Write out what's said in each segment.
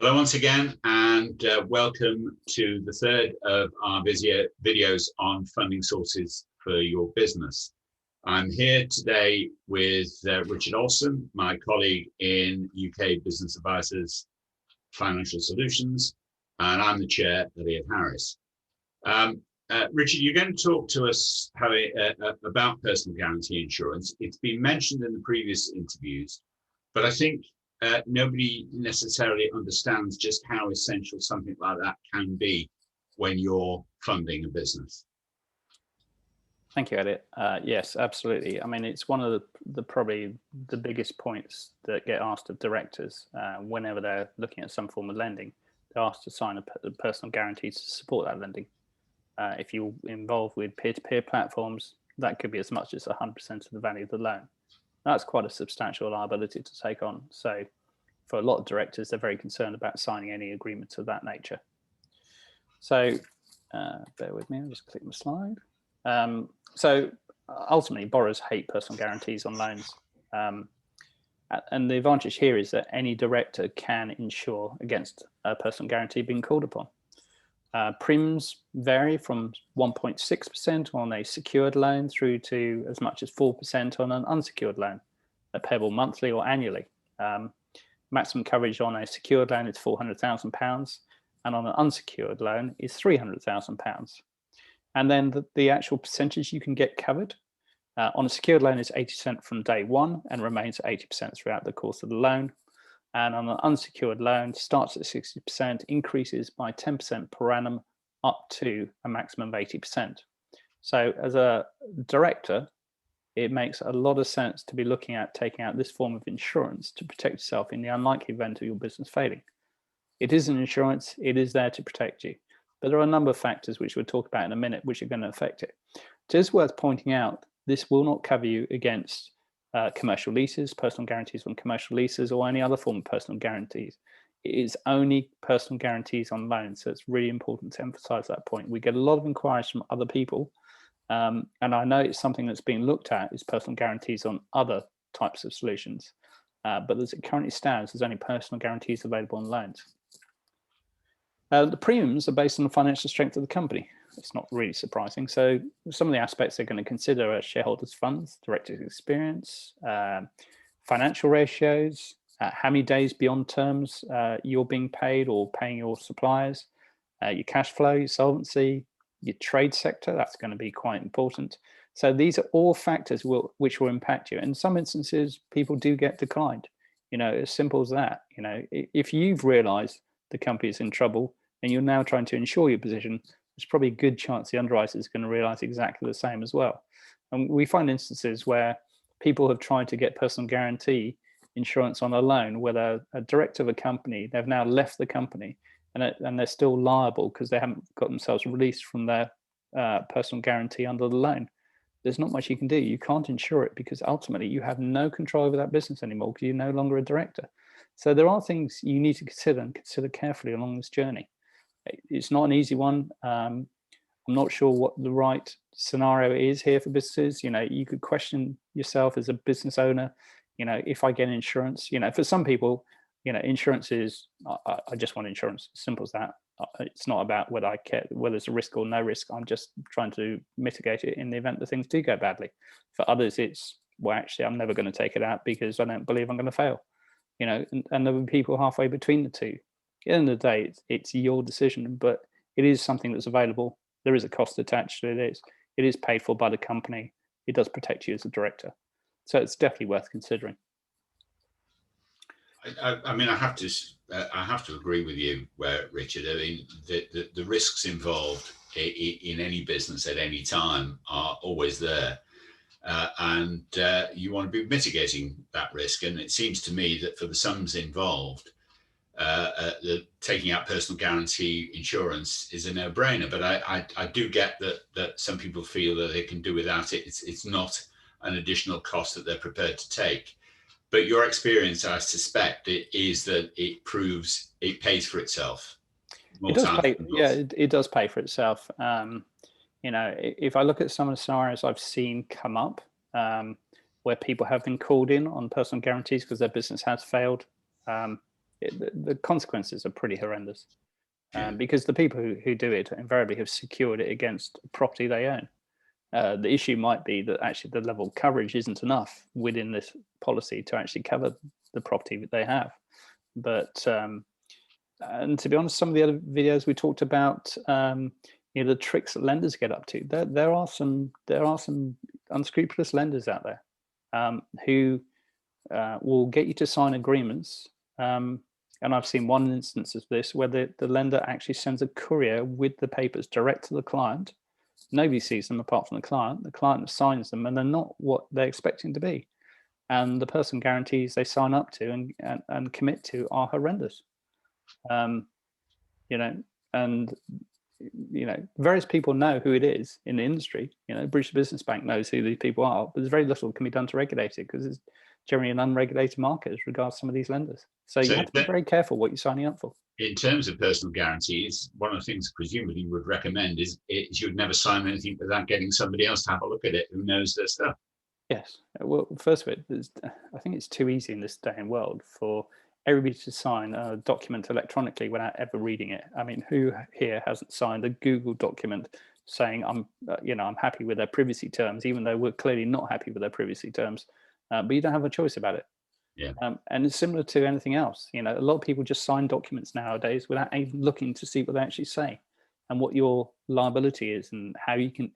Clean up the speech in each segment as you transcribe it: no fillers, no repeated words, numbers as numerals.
Hello once again, and welcome to the third of our videos on funding sources for your business. I'm here today with Richard Olsen, my colleague in UK Business Advisors Financial Solutions, and I'm the chair, Elliot Harris. Richard, you're going to talk to us about personal guarantee insurance. It's been mentioned in the previous interviews, but I think nobody necessarily understands just how essential something like that can be when you're funding a business. Thank you, Elliot. Yes, absolutely. I mean, it's one of the probably the biggest points that get asked of directors whenever they're looking at some form of lending. They're asked to sign a personal guarantee to support that lending. If you're involved with peer-to-peer platforms, that could be as much as 100% of the value of the loan. That's quite a substantial liability to take on. So for a lot of directors, they're very concerned about signing any agreements of that nature. So bear with me, I'll just click the slide. So ultimately, borrowers hate personal guarantees on loans. And the advantage here is that any director can insure against a personal guarantee being called upon. Premiums vary from 1.6% on a secured loan through to as much as 4% on an unsecured loan, payable monthly or annually. Maximum coverage on a secured loan is £400,000, and on an unsecured loan is £300,000. And then the actual percentage you can get covered on a secured loan is 80% from day one and remains at 80% throughout the course of the loan. And on an unsecured loan, starts at 60%, increases by 10% per annum up to a maximum of 80%. So as a director, it makes a lot of sense to be looking at taking out this form of insurance to protect yourself in the unlikely event of your business failing. It is an insurance, it is there to protect you. But there are a number of factors which we'll talk about in a minute which are going to affect it. It is worth pointing out this will not cover you against commercial leases, personal guarantees on commercial leases, or any other form of personal guarantees. It is only personal guarantees on loans. So it's really important to emphasize that point. We get a lot of inquiries from other people, and I know it's something that's being looked at is personal guarantees on other types of solutions. But as it currently stands, there's only personal guarantees available on loans. The premiums are based on the financial strength of the company. It's not really surprising. So some of the aspects they're going to consider are shareholders' funds, directors' experience, financial ratios, how many days beyond terms you're being paid or paying your suppliers, your cash flow, your solvency, your trade sector. That's going to be quite important. So these are all factors which will impact you. In some instances, people do get declined. You know, as simple as that. You know, if you've realized the company is in trouble and you're now trying to insure your position, there's probably a good chance the underwriter is going to realize exactly the same as well. And we find instances where people have tried to get personal guarantee insurance on a loan, where a director of a company, they've now left the company and they're still liable because they haven't got themselves released from their personal guarantee under the loan. There's not much you can do. You can't insure it because ultimately you have no control over that business anymore because you're no longer a director. So there are things you need to consider and consider carefully along this journey. It's not an easy one. I'm not sure what the right scenario is here for businesses. You know, you could question yourself as a business owner. You know, if I get insurance, you know, for some people, you know, insurance is, I just want insurance. Simple as that. It's not about whether I care, whether it's a risk or no risk. I'm just trying to mitigate it in the event that things do go badly. For others, it's, well, actually, I'm never going to take it out because I don't believe I'm going to fail. You know, and there will be people halfway between the two. At the end of the day, it's your decision, but it is something that's available. There is a cost attached to it. It is paid for by the company. It does protect you as a director. So it's definitely worth considering. I mean, I have to agree with you, Richard. I mean, the risks involved in any business at any time are always there. And you want to be mitigating that risk. And it seems to me that for the sums involved, taking out personal guarantee insurance is a no-brainer. But I do get that some people feel that they can do without it. It's not an additional cost that they're prepared to take. But your experience, I suspect, is that it proves it pays for itself. It does pay. Yeah, it does pay for itself. You know, if I look at some of the scenarios I've seen come up where people have been called in on personal guarantees because their business has failed, the consequences are pretty horrendous. Yeah. Because the people who do it invariably have secured it against property they own. The issue might be that actually the level of coverage isn't enough within this policy to actually cover the property that they have. But and to be honest, some of the other videos we talked about, the tricks that lenders get up to. There are some unscrupulous lenders out there who will get you to sign agreements. And I've seen one instance of this where the lender actually sends a courier with the papers direct to the client. Nobody sees them apart from the client. The client signs them, and they're not what they're expecting to be. And the person guarantees they sign up to and commit to are horrendous. Various people know who it is in the industry. British Business Bank knows who these people are, but there's very little that can be done to regulate it because it's generally an unregulated market as regards some of these lenders. So you have to be very careful what you're signing up for. In terms of personal guarantees, one of the things presumably you would recommend is you'd never sign anything without getting somebody else to have a look at it who knows their stuff. Yes. Well, first of it, I think it's too easy in this day and world for everybody to sign a document electronically without ever reading it. I mean, who here hasn't signed a Google document saying I'm happy with their privacy terms, even though we're clearly not happy with their privacy terms, but you don't have a choice about it. Yeah. And it's similar to anything else. A lot of people just sign documents nowadays without even looking to see what they actually say and what your liability is and how you can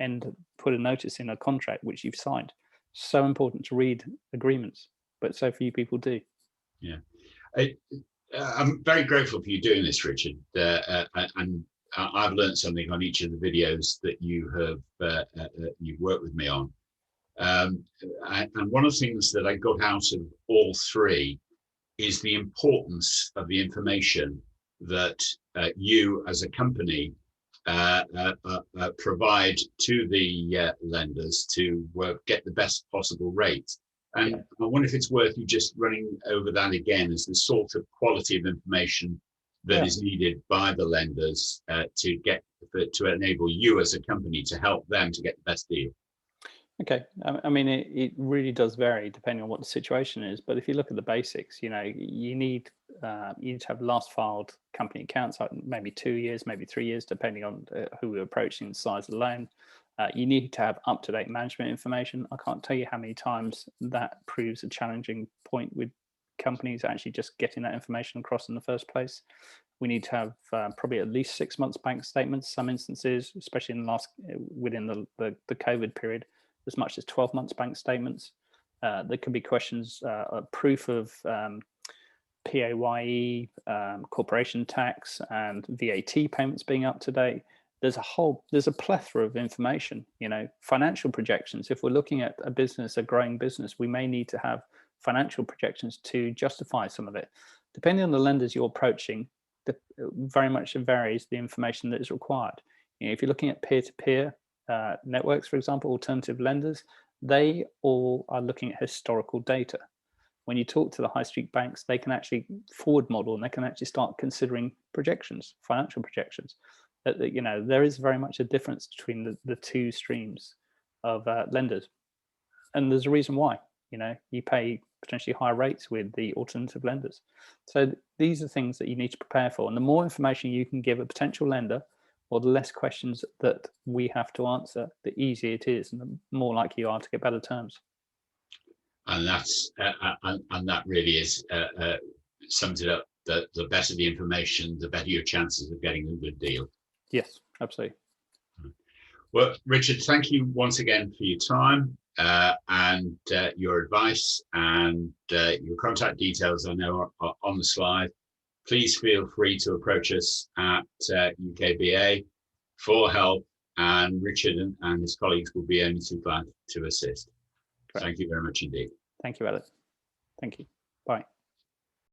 put a notice in a contract which you've signed. So important to read agreements, but so few people do. Yeah. I'm very grateful for you doing this, Richard, and I've learned something on each of the videos that you have you've worked with me on. And one of the things that I got out of all three is the importance of the information that you as a company provide to the lenders to get the best possible rate. And yeah. I wonder if it's worth you just running over that again as the sort of quality of information that is needed by the lenders to enable you as a company to help them to get the best deal. Okay, I mean, it really does vary depending on what the situation is. But if you look at the basics, you need to have last filed company accounts, like maybe 2 years, maybe 3 years, depending on who we're approaching, the size of the loan. You need to have up-to-date management information. I can't tell you how many times that proves a challenging point with companies actually just getting that information across in the first place. We need to have probably at least 6 months bank statements. Some instances, especially within the COVID period, as much as 12 months bank statements. There could be questions, proof of PAYE, corporation tax, and VAT payments being up to date. There's a plethora of information, financial projections. If we're looking at a growing business, we may need to have financial projections to justify some of it. Depending on the lenders you're approaching, very much varies the information that is required. If you're looking at peer-to-peer networks, for example, alternative lenders, they all are looking at historical data. When you talk to the high street banks, they can actually forward model and they can actually start considering projections, financial projections. There is very much a difference between the two streams of lenders. And there's a reason why. You pay potentially higher rates with the alternative lenders. So these are things that you need to prepare for. And the more information you can give a potential lender, or the less questions that we have to answer, the easier it is, and the more likely you are to get better terms. And that's and that really is sums it up. The better the information, the better your chances of getting a good deal. Yes, absolutely. Well, Richard, thank you once again for your time and your advice, and your contact details I know are on the slide. Please feel free to approach us at UKBA for help, and Richard and his colleagues will be only too glad to assist. Correct. Thank you very much indeed. Thank you, Elliot. Thank you. Bye.